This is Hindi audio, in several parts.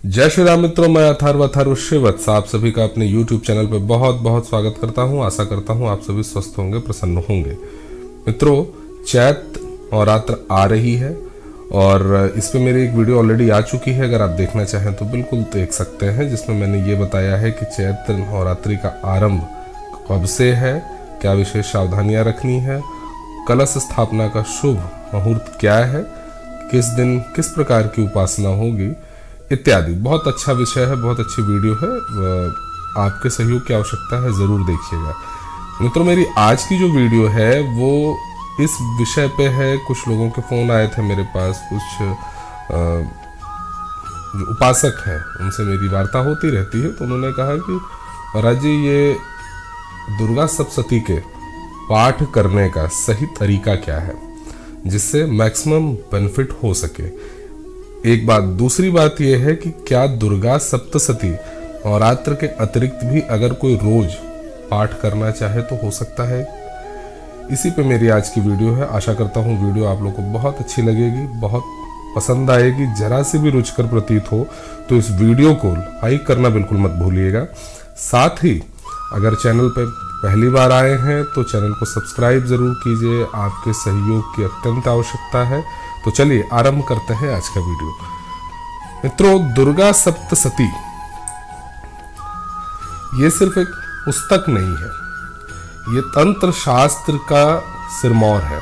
जय श्री राम मित्रों, मैं अथर्व श्रीवत्स आप सभी का अपने YouTube चैनल पर बहुत बहुत स्वागत करता हूं। आशा करता हूं आप सभी स्वस्थ होंगे, प्रसन्न होंगे। मित्रों, चैत्र नवरात्र आ रही है और इस पे मेरी एक वीडियो ऑलरेडी आ चुकी है। अगर आप देखना चाहें तो बिल्कुल देख सकते हैं, जिसमें मैंने ये बताया है कि चैत्र नवरात्रि का आरंभ कब से है, क्या विशेष सावधानियां रखनी है, कलश स्थापना का शुभ मुहूर्त क्या है, किस दिन किस प्रकार की उपासना होगी इत्यादि। बहुत अच्छा विषय है, बहुत अच्छी वीडियो है। आपके सहयोग की आवश्यकता है, ज़रूर देखिएगा। मित्रों, मेरी आज की जो वीडियो है वो इस विषय पे है। कुछ लोगों के फ़ोन आए थे मेरे पास, कुछ जो उपासक हैं उनसे मेरी वार्ता होती रहती है। तो उन्होंने कहा कि महाराज जी, ये दुर्गा सप्तशती के पाठ करने का सही तरीका क्या है जिससे मैक्सिमम बेनिफिट हो सके। एक बात। दूसरी बात यह है कि क्या दुर्गा सप्तशती नवरात्र के अतिरिक्त भी अगर कोई रोज पाठ करना चाहे तो हो सकता है। इसी पे मेरी आज की वीडियो है। आशा करता हूँ वीडियो आप लोगों को बहुत अच्छी लगेगी, बहुत पसंद आएगी। जरा सी भी रुचिकर प्रतीत हो तो इस वीडियो को लाइक करना बिल्कुल मत भूलिएगा। साथ ही अगर चैनल पर पहली बार आए हैं तो चैनल को सब्सक्राइब जरूर कीजिए। आपके सहयोग की अत्यंत आवश्यकता है। तो चलिए आरंभ करते हैं आज का वीडियो। मित्रों, दुर्गा सप्तशती ये सिर्फ एक पुस्तक नहीं है, ये तंत्र शास्त्र का सिरमौर है।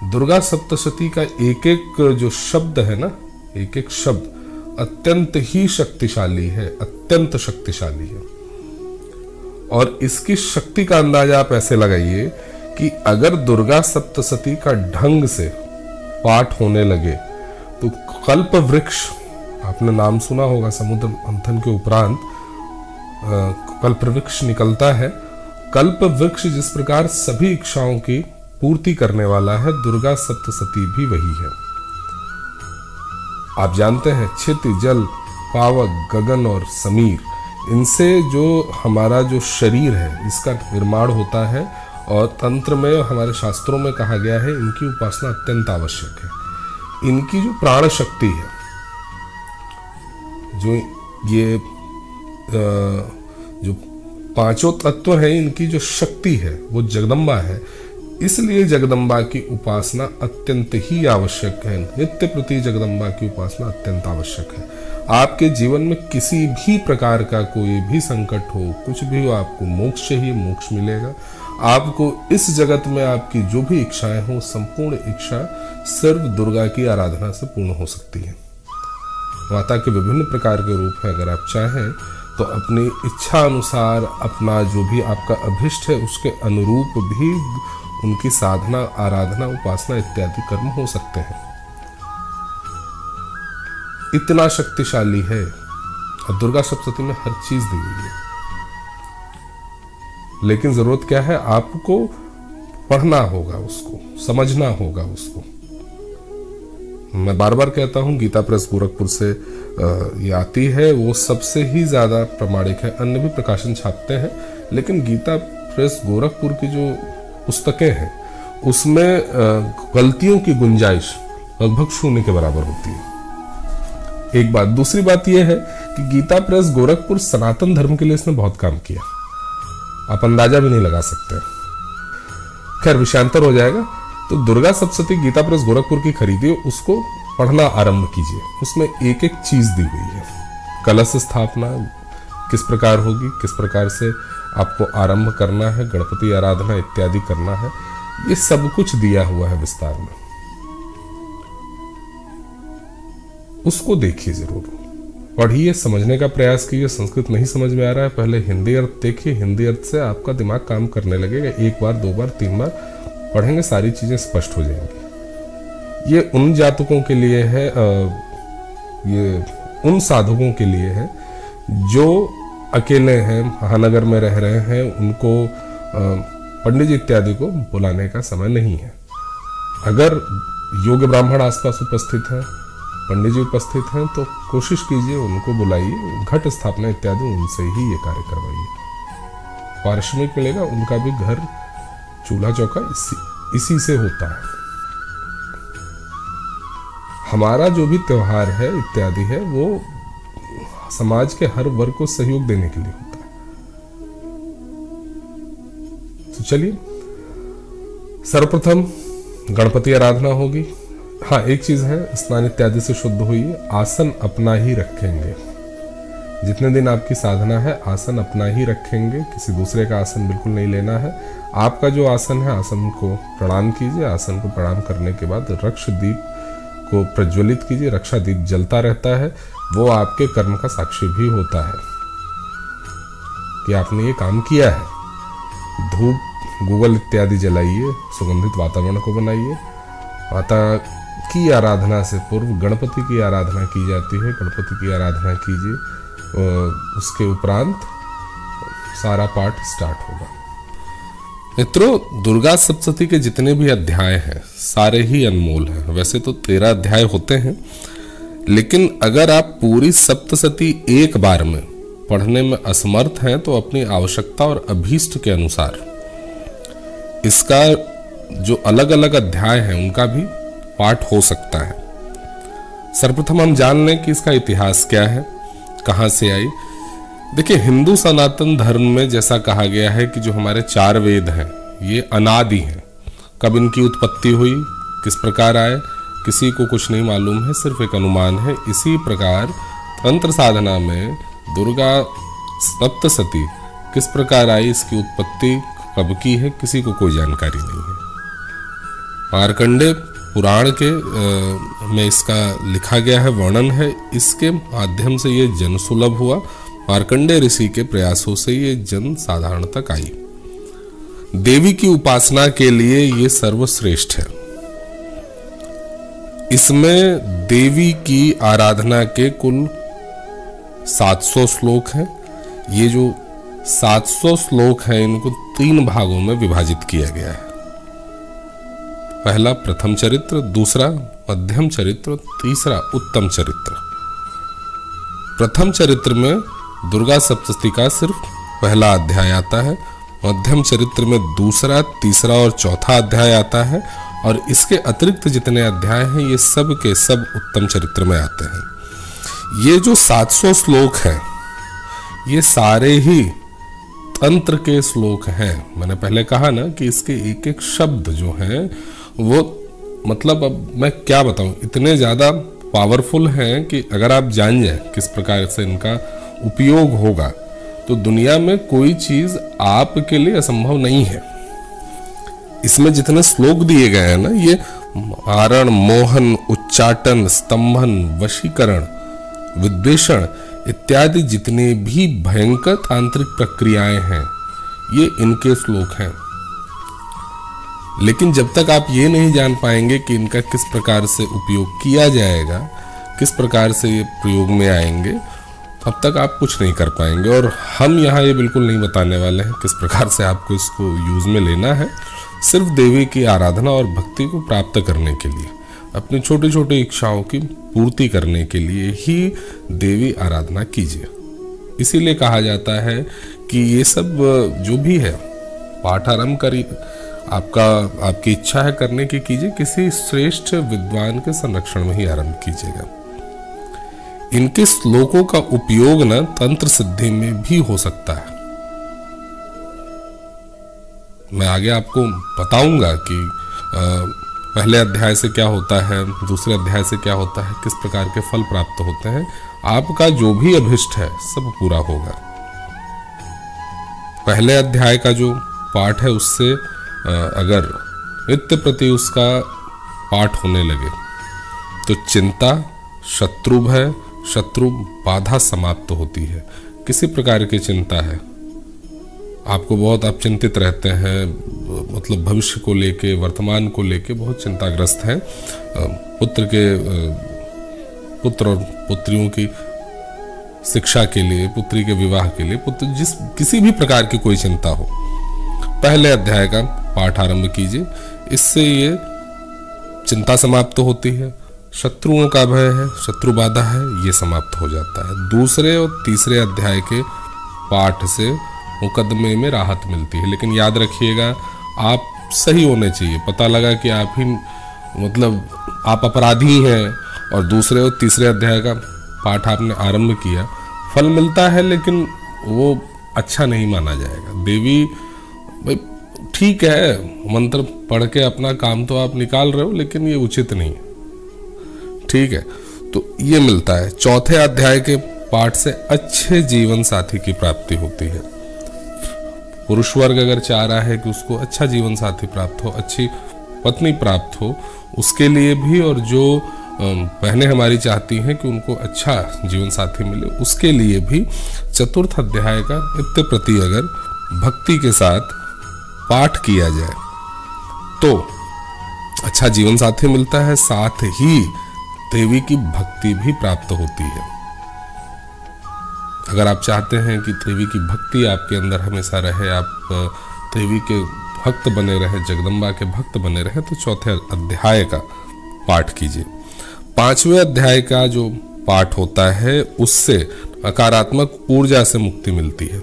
दुर्गा सप्तशती का एक एक जो शब्द है ना, एक एक शब्द अत्यंत ही शक्तिशाली है, अत्यंत शक्तिशाली है। और इसकी शक्ति का अंदाजा आप ऐसे लगाइए कि अगर दुर्गा सप्तशती का ढंग से पाठ होने लगे तो कल्प वृक्ष, आपने नाम सुना होगा, समुद्र मंथन के उपरांत कल्प वृक्ष निकलता है। कल्प वृक्ष जिस प्रकार सभी इच्छाओं की पूर्ति करने वाला है, दुर्गा सप्तशती भी वही है। आप जानते हैं, क्षिति, जल, पावक, गगन और समीर, इनसे जो हमारा जो शरीर है इसका निर्माण होता है। और तंत्र में, हमारे शास्त्रों में कहा गया है, इनकी उपासना अत्यंत आवश्यक है। इनकी जो प्राण शक्ति है, जो ये जो पांचों तत्व हैं, इनकी जो शक्ति है वो जगदम्बा है। इसलिए जगदम्बा की उपासना अत्यंत ही आवश्यक है। नित्य प्रति जगदम्बा की उपासना अत्यंत आवश्यक है। आपके जीवन में किसी भी प्रकार का कोई भी संकट हो, कुछ भी हो, आपको मोक्ष चाहिए, मोक्ष मिलेगा। आपको इस जगत में आपकी जो भी इच्छाएं हो, संपूर्ण इच्छा सिर्फ दुर्गा की आराधना से पूर्ण हो सकती है। माता के विभिन्न प्रकार के रूप हैं। अगर आप चाहें तो अपनी इच्छा अनुसार अपना जो भी आपका अभिष्ट है उसके अनुरूप भी उनकी साधना, आराधना, उपासना इत्यादि कर्म हो सकते हैं। इतना शक्तिशाली है। और दुर्गा सप्तशती में हर चीज दी हुई है। लेकिन जरूरत क्या है, आपको पढ़ना होगा, उसको समझना होगा। उसको मैं बार बार कहता हूं, गीता प्रेस गोरखपुर से ये आती है, वो सबसे ही ज्यादा प्रमाणिक है। अन्य भी प्रकाशन छापते हैं, लेकिन गीता प्रेस गोरखपुर की जो पुस्तकें हैं उसमें गलतियों की गुंजाइश लगभग शून्य के बराबर होती है। एक बात। दूसरी बात यह है कि गीता प्रेस गोरखपुर सनातन धर्म के लिए इसने बहुत काम किया, आप अंदाजा भी नहीं लगा सकते। खैर, विषयांतर हो जाएगा। तो दुर्गा सप्तशती गीता प्रेस गोरखपुर की खरीदिए, उसको पढ़ना आरंभ कीजिए। उसमें एक एक चीज दी हुई है। कलश स्थापना किस प्रकार होगी, किस प्रकार से आपको आरंभ करना है, गणपति आराधना इत्यादि करना है, ये सब कुछ दिया हुआ है विस्तार में। उसको देखिए, जरूर पढ़िए, समझने का प्रयास कीजिए। संस्कृत नहीं समझ में आ रहा है, पहले हिंदी अर्थ देखिए। हिंदी अर्थ से आपका दिमाग काम करने लगेगा। एक बार, दो बार, तीन बार पढ़ेंगे, सारी चीजें स्पष्ट हो जाएंगी। ये उन जातकों के लिए है, ये उन साधकों के लिए है जो अकेले हैं, महानगर में रह रहे हैं। उनको पंडित जी इत्यादि को बुलाने का समय नहीं है। अगर योग्य ब्राह्मण आसपास उपस्थित हैं, पंडित जी उपस्थित हैं, तो कोशिश कीजिए उनको बुलाइए। घट स्थापना इत्यादि उनसे ही ये कार्य करवाइए। पारिश्रमिक मिलेगा। उनका भी घर, चूल्हा चौका इसी से होता है। हमारा जो भी त्योहार है इत्यादि है वो समाज के हर वर्ग को सहयोग देने के लिए होता है। तो चलिए, सर्वप्रथम गणपति आराधना होगी। हाँ, एक चीज है, स्नान इत्यादि से शुद्ध होइए, आसन अपना ही रखेंगे। जितने दिन आपकी साधना है आसन अपना ही रखेंगे, किसी दूसरे का आसन बिल्कुल नहीं लेना है। आपका जो आसन है, आसन को प्रणाम कीजिए। आसन को प्रणाम करने के बाद रक्ष दीप को प्रज्वलित कीजिए। रक्षा दीप जलता रहता है, वो आपके कर्म का साक्षी भी होता है कि आपने ये काम किया है। धूप गूगल इत्यादि जलाइए, सुगंधित वातावरण को बनाइए। माता की आराधना से पूर्व गणपति की आराधना की जाती है। गणपति की आराधना कीजिए, उसके उपरांत सारा पाठ स्टार्ट होगा। मित्रों, दुर्गा सप्तशती के जितने भी अध्याय हैं सारे ही अनमोल हैं। वैसे तो 13 अध्याय होते हैं, लेकिन अगर आप पूरी सप्तशती एक बार में पढ़ने में असमर्थ हैं तो अपनी आवश्यकता और अभीष्ट के अनुसार इसका जो अलग अलग अध्याय हैं उनका भी पाठ हो सकता है। सर्वप्रथम हम जान लें कि इसका इतिहास क्या है, कहां से आई। देखिए, हिंदू सनातन धर्म में जैसा कहा गया है कि जो हमारे 4 वेद हैं ये अनादि हैं। कब इनकी उत्पत्ति हुई, किस प्रकार आए, किसी को कुछ नहीं मालूम है, सिर्फ एक अनुमान है। इसी प्रकार तंत्र साधना में दुर्गा सप्तशती किस प्रकार आई, इसकी उत्पत्ति कब की है, किसी को कोई जानकारी नहीं है। मार्कंडेय पुराण के में इसका लिखा गया है, वर्णन है। इसके माध्यम से ये जन सुलभ हुआ। मार्कंडेय ऋषि के प्रयासों से ये जन साधारण तक आई। देवी की उपासना के लिए ये सर्वश्रेष्ठ है। इसमें देवी की आराधना के कुल 700 श्लोक हैं। ये जो 700 श्लोक हैं इनको 3 भागों में विभाजित किया गया है। पहला प्रथम चरित्र, दूसरा मध्यम चरित्र, तीसरा उत्तम चरित्र। प्रथम चरित्र में दुर्गा सप्तशती का सिर्फ पहला अध्याय आता है। मध्यम चरित्र में दूसरा, तीसरा और चौथा अध्याय आता है, और इसके अतिरिक्त जितने अध्याय हैं ये सब के सब उत्तम चरित्र में आते हैं। ये जो 700 श्लोक हैं ये सारे ही तंत्र के श्लोक हैं। मैंने पहले कहा ना कि इसके एक एक शब्द जो हैं वो, मतलब अब मैं क्या बताऊं, इतने ज्यादा पावरफुल हैं कि अगर आप जान जाए किस प्रकार से इनका उपयोग होगा तो दुनिया में कोई चीज आपके लिए असंभव नहीं है। इसमें जितने श्लोक दिए गए हैं ना, ये मारण, मोहन, उच्चाटन, स्तंभन, वशीकरण, विद्वेषण इत्यादि जितने भी भयंकर तांत्रिक प्रक्रियाएं हैं ये इनके श्लोक हैं। लेकिन जब तक आप ये नहीं जान पाएंगे कि इनका किस प्रकार से उपयोग किया जाएगा, किस प्रकार से ये प्रयोग में आएंगे, तब तक आप कुछ नहीं कर पाएंगे। और हम यहाँ ये बिल्कुल नहीं बताने वाले हैं किस प्रकार से आपको इसको यूज में लेना है। सिर्फ देवी की आराधना और भक्ति को प्राप्त करने के लिए, अपनी छोटी छोटी इच्छाओं की पूर्ति करने के लिए ही देवी आराधना कीजिए। इसीलिए कहा जाता है कि ये सब जो भी है पाठ आरंभ करिए, आपकी इच्छा है करने की कीजिए, किसी श्रेष्ठ विद्वान के संरक्षण में ही आरंभ कीजिएगा। इनके श्लोकों का उपयोग न तंत्र सिद्धि में भी हो सकता है। मैं आगे आपको बताऊंगा कि पहले अध्याय से क्या होता है, दूसरे अध्याय से क्या होता है, किस प्रकार के फल प्राप्त होते हैं। आपका जो भी अभिष्ट है सब पूरा होगा। पहले अध्याय का जो पाठ है उससे अगर नित्य प्रति उसका पाठ होने लगे तो चिंता, शत्रु भय, शत्रु बाधा समाप्त होती है। किसी प्रकार की चिंता है आपको, बहुत आप चिंतित रहते हैं, मतलब भविष्य को लेके, वर्तमान को लेके बहुत चिंताग्रस्त हैं, पुत्र और पुत्रियों की शिक्षा के लिए, पुत्री के विवाह के लिए, किसी भी प्रकार की कोई चिंता हो, पहले अध्याय का पाठ आरंभ कीजिए। इससे ये चिंता समाप्त होती है। शत्रुओं का भय है, शत्रु बाधा है, ये समाप्त हो जाता है। दूसरे और तीसरे अध्याय के पाठ से मुकदमे में राहत मिलती है। लेकिन याद रखिएगा, आप सही होने चाहिए। पता लगा कि आप ही मतलब आप अपराधी हैं और दूसरे और तीसरे अध्याय का पाठ आपने आरंभ किया, फल मिलता है लेकिन वो अच्छा नहीं माना जाएगा। देवी भाई ठीक है, मंत्र पढ़ के अपना काम तो आप निकाल रहे हो, लेकिन ये उचित नहीं है, ठीक है। तो ये मिलता है। चौथे अध्याय के पाठ से अच्छे जीवन साथी की प्राप्ति होती है। पुरुष वर्ग अगर चाह रहा है कि उसको अच्छा जीवन साथी प्राप्त हो, अच्छी पत्नी प्राप्त हो, उसके लिए भी, और जो बहनें हमारी चाहती हैं कि उनको अच्छा जीवन साथी मिले, उसके लिए भी चतुर्थ अध्याय का नित्य प्रति अगर भक्ति के साथ पाठ किया जाए तो अच्छा जीवन साथी मिलता है, साथ ही देवी की भक्ति भी प्राप्त होती है। अगर आप चाहते हैं कि देवी की भक्ति आपके अंदर हमेशा रहे, आप देवी के भक्त बने रहे, जगदम्बा के भक्त बने रहे, तो चौथे अध्याय का पाठ कीजिए। पांचवें अध्याय का जो पाठ होता है उससे नकारात्मक ऊर्जा से मुक्ति मिलती है।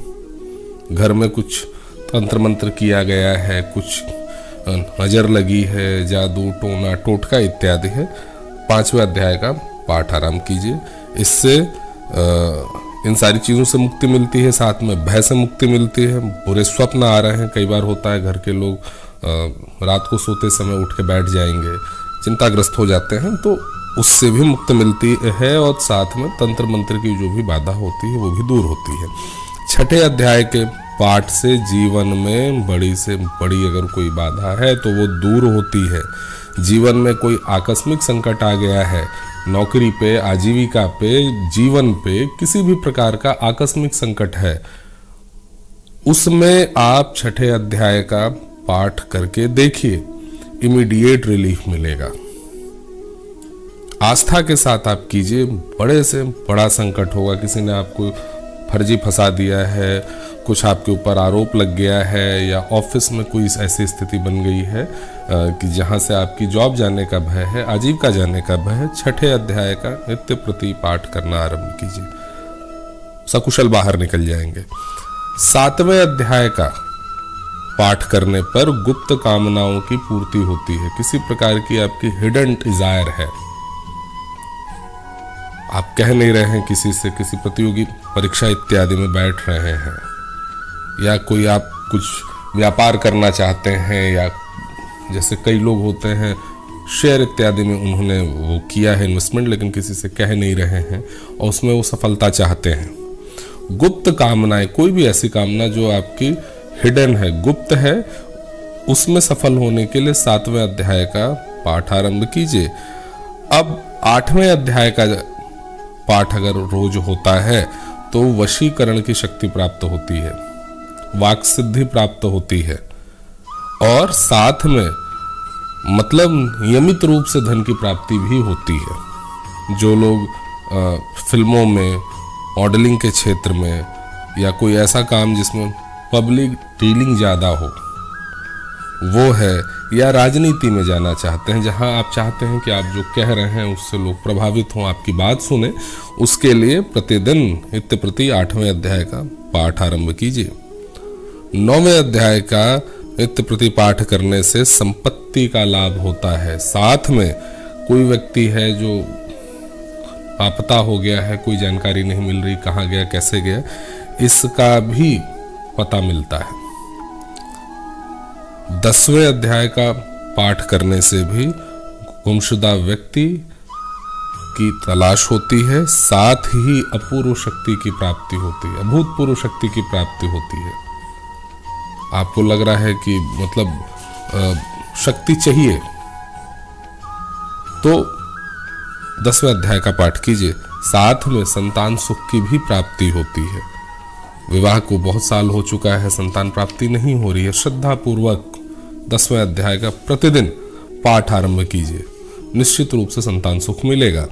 घर में कुछ तंत्र मंत्र किया गया है, कुछ नजर लगी है, जादू टोना टोटका इत्यादि है, पांचवें अध्याय का पाठ आराम कीजिए। इससे इन सारी चीज़ों से मुक्ति मिलती है, साथ में भय से मुक्ति मिलती है। बुरे स्वप्न आ रहे हैं, कई बार होता है घर के लोग रात को सोते समय उठ के बैठ जाएंगे, चिंताग्रस्त हो जाते हैं, तो उससे भी मुक्ति मिलती है, और साथ में तंत्र मंत्र की जो भी बाधा होती है वो भी दूर होती है। छठे अध्याय के पाठ से जीवन में बड़ी से बड़ी अगर कोई बाधा है तो वो दूर होती है। जीवन में कोई आकस्मिक संकट आ गया है, नौकरी पे, आजीविका पे, जीवन पे किसी भी प्रकार का आकस्मिक संकट है, उसमें आप छठे अध्याय का पाठ करके देखिए, इमीडिएट रिलीफ मिलेगा। आस्था के साथ आप कीजिए। बड़े से बड़ा संकट होगा, किसी ने आपको फर्जी फंसा दिया है, कुछ आपके ऊपर आरोप लग गया है, या ऑफिस में कोई ऐसी स्थिति बन गई है कि जहां से आपकी जॉब जाने का भय है, आजीविका जाने का भय है, छठे अध्याय का नित्य प्रति पाठ करना आरंभ कीजिए, सकुशल बाहर निकल जाएंगे। सातवें अध्याय का पाठ करने पर गुप्त कामनाओं की पूर्ति होती है। किसी प्रकार की आपकी हिडन डिजायर है, आप कह नहीं रहे हैं किसी से, किसी प्रतियोगी परीक्षा इत्यादि में बैठ रहे हैं, या कोई आप कुछ व्यापार करना चाहते हैं, या जैसे कई लोग होते हैं शेयर इत्यादि में उन्होंने वो किया है इन्वेस्टमेंट, लेकिन किसी से कह नहीं रहे हैं और उसमें वो सफलता चाहते हैं। गुप्त कामनाएं, कोई भी ऐसी कामना जो आपकी हिडन है, गुप्त है, उसमें सफल होने के लिए सातवें अध्याय का पाठ आरंभ कीजिए। अब आठवें अध्याय का पाठ अगर रोज होता है तो वशीकरण की शक्ति प्राप्त होती है, वाक सिद्धि प्राप्त होती है, और साथ में मतलब नियमित रूप से धन की प्राप्ति भी होती है। जो लोग फिल्मों में, मॉडलिंग के क्षेत्र में, या कोई ऐसा काम जिसमें पब्लिक डीलिंग ज़्यादा हो वो है, या राजनीति में जाना चाहते हैं जहां आप चाहते हैं कि आप जो कह रहे हैं उससे लोग प्रभावित हों, आपकी बात सुने, उसके लिए प्रतिदिन नित्य प्रति आठवें अध्याय का पाठ आरंभ कीजिए। नौवें अध्याय का नित्य प्रति पाठ करने से संपत्ति का लाभ होता है। साथ में कोई व्यक्ति है जो लापता हो गया है, कोई जानकारी नहीं मिल रही, कहाँ गया, कैसे गया, इसका भी पता मिलता है। 10वें अध्याय का पाठ करने से भी गुमशुदा व्यक्ति की तलाश होती है, साथ ही अपूर्व शक्ति की प्राप्ति होती है, अभूतपूर्व शक्ति की प्राप्ति होती है। आपको लग रहा है कि मतलब शक्ति चाहिए, तो 10वें अध्याय का पाठ कीजिए। साथ में संतान सुख की भी प्राप्ति होती है। विवाह को बहुत साल हो चुका है, संतान प्राप्ति नहीं हो रही है, श्रद्धा पूर्वक 10वें अध्याय का प्रतिदिन पाठ आरंभ कीजिए, निश्चित रूप से संतान सुख मिलेगा।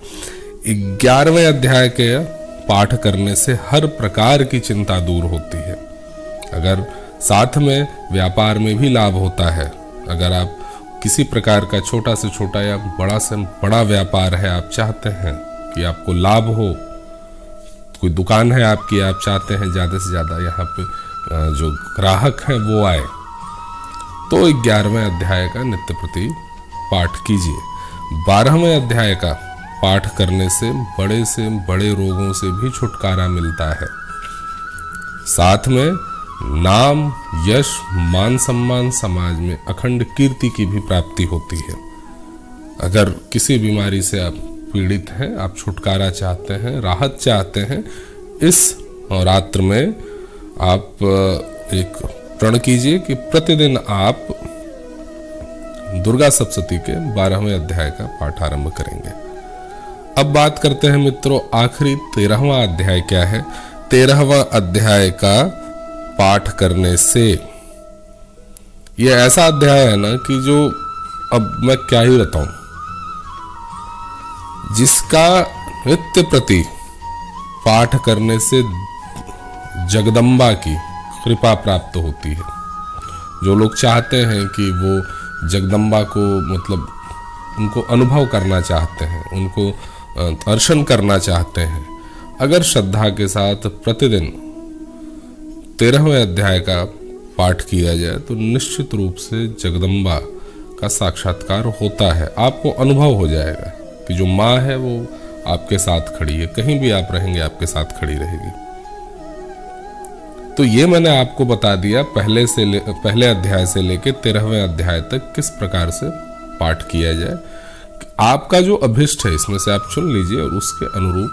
11वें अध्याय के पाठ करने से हर प्रकार की चिंता दूर होती है। अगर साथ में व्यापार में भी लाभ होता है, अगर आप किसी प्रकार का छोटा से छोटा या बड़ा से बड़ा व्यापार है, आप चाहते हैं कि आपको लाभ हो, कोई दुकान है आपकी, आप चाहते हैं ज़्यादा से ज़्यादा यहाँ पे जो ग्राहक हैं वो आए, तो 11वें अध्याय का नित्य प्रति पाठ कीजिए। 12वें अध्याय का पाठ करने से बड़े रोगों से भी छुटकारा मिलता है। साथ में नाम, यश, मान सम्मान, समाज में अखंड कीर्ति की भी प्राप्ति होती है। अगर किसी बीमारी से आप पीड़ित हैं, आप छुटकारा चाहते हैं, राहत चाहते हैं, इस रात्र में आप एक प्रण कीजिए कि प्रतिदिन आप दुर्गा सप्तशती के 12वें अध्याय का पाठ आरंभ करेंगे। अब बात करते हैं मित्रों, आखिरी 13वां अध्याय क्या है। 13वां अध्याय का पाठ करने से यह ऐसा अध्याय है ना कि जो अब मैं क्या ही बताऊं, जिसका नित्य प्रति पाठ करने से जगदम्बा की कृपा प्राप्त होती है। जो लोग चाहते हैं कि वो जगदम्बा को मतलब उनको अनुभव करना चाहते हैं, उनको दर्शन करना चाहते हैं, अगर श्रद्धा के साथ प्रतिदिन 13वें अध्याय का पाठ किया जाए तो निश्चित रूप से जगदम्बा का साक्षात्कार होता है। आपको अनुभव हो जाएगा कि जो माँ है वो आपके साथ खड़ी है, कहीं भी आप रहेंगे आपके साथ खड़ी रहेगी। तो ये मैंने आपको बता दिया पहले अध्याय से लेकर 13वें अध्याय तक किस प्रकार से पाठ किया जाए। आपका जो अभिष्ट है इसमें से आप चुन लीजिए और उसके अनुरूप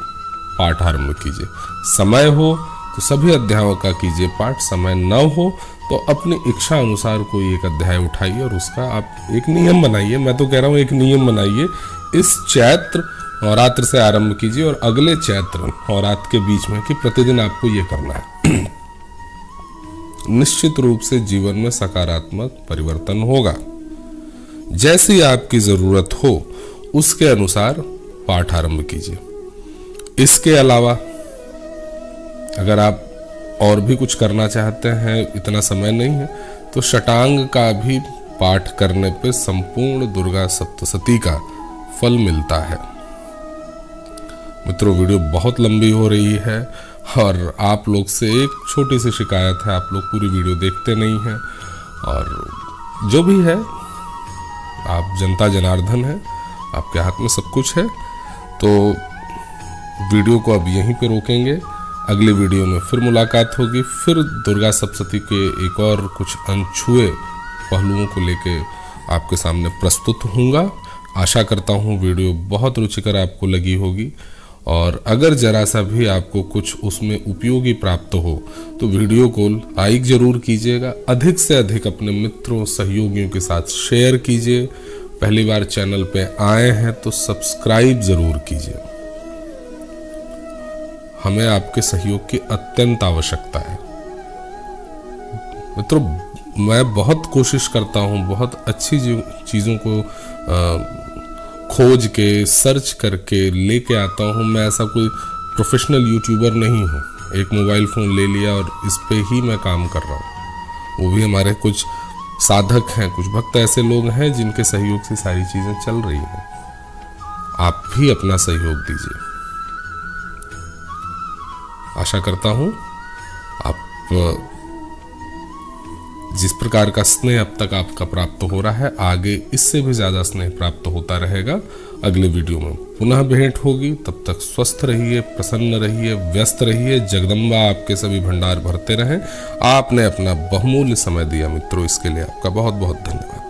पाठ आरंभ कीजिए। समय हो तो सभी अध्यायों का कीजिए पाठ, समय न हो तो अपनी इच्छा अनुसार कोई एक अध्याय उठाइए और उसका आप एक नियम बनाइए। मैं तो कह रहा हूँ एक नियम बनाइए, इस चैत्र नवरात्र से आरंभ कीजिए और अगले चैत्र नवरात्र के बीच में कि प्रतिदिन आपको ये करना है। निश्चित रूप से जीवन में सकारात्मक परिवर्तन होगा। जैसी आपकी जरूरत हो उसके अनुसार पाठ आरंभ कीजिए। इसके अलावा अगर आप और भी कुछ करना चाहते हैं, इतना समय नहीं है, तो शटांग का भी पाठ करने पे संपूर्ण दुर्गा सप्तशती का फल मिलता है। मित्रों, वीडियो बहुत लंबी हो रही है और आप लोग से एक छोटी सी शिकायत है, आप लोग पूरी वीडियो देखते नहीं हैं और जो भी है आप जनता जनार्दन है, आपके हाथ में सब कुछ है। तो वीडियो को अब यहीं पे रोकेंगे, अगली वीडियो में फिर मुलाकात होगी, फिर दुर्गा सप्तशती के एक और कुछ अनछुए पहलुओं को लेके आपके सामने प्रस्तुत होऊंगा। आशा करता हूँ वीडियो बहुत रुचिकर आपको लगी होगी और अगर जरा सा भी आपको कुछ उसमें उपयोगी प्राप्त हो तो वीडियो को लाइक जरूर कीजिएगा, अधिक से अधिक अपने मित्रों सहयोगियों के साथ शेयर कीजिए। पहली बार चैनल पे आए हैं तो सब्सक्राइब जरूर कीजिए। हमें आपके सहयोग की अत्यंत आवश्यकता है। मित्रों, मैं बहुत कोशिश करता हूँ, बहुत अच्छी चीज़ों को खोज के सर्च करके लेके आता हूँ। मैं ऐसा कोई प्रोफेशनल यूट्यूबर नहीं हूँ, एक मोबाइल फ़ोन ले लिया और इस पे ही मैं काम कर रहा हूँ। वो भी hमारे कुछ साधक हैं, कुछ भक्त ऐसे लोग हैं जिनके सहयोग से सारी चीज़ें चल रही हैं। आप भी अपना सहयोग दीजिए। आशा करता हूँ आप जिस प्रकार का स्नेह अब तक आपका प्राप्त हो रहा है, आगे इससे भी ज़्यादा स्नेह प्राप्त होता रहेगा। अगले वीडियो में पुनः भेंट होगी, तब तक स्वस्थ रहिए, प्रसन्न रहिए, व्यस्त रहिए। जगदम्बा आपके सभी भंडार भरते रहें। आपने अपना बहुमूल्य समय दिया मित्रों, इसके लिए आपका बहुत बहुत धन्यवाद।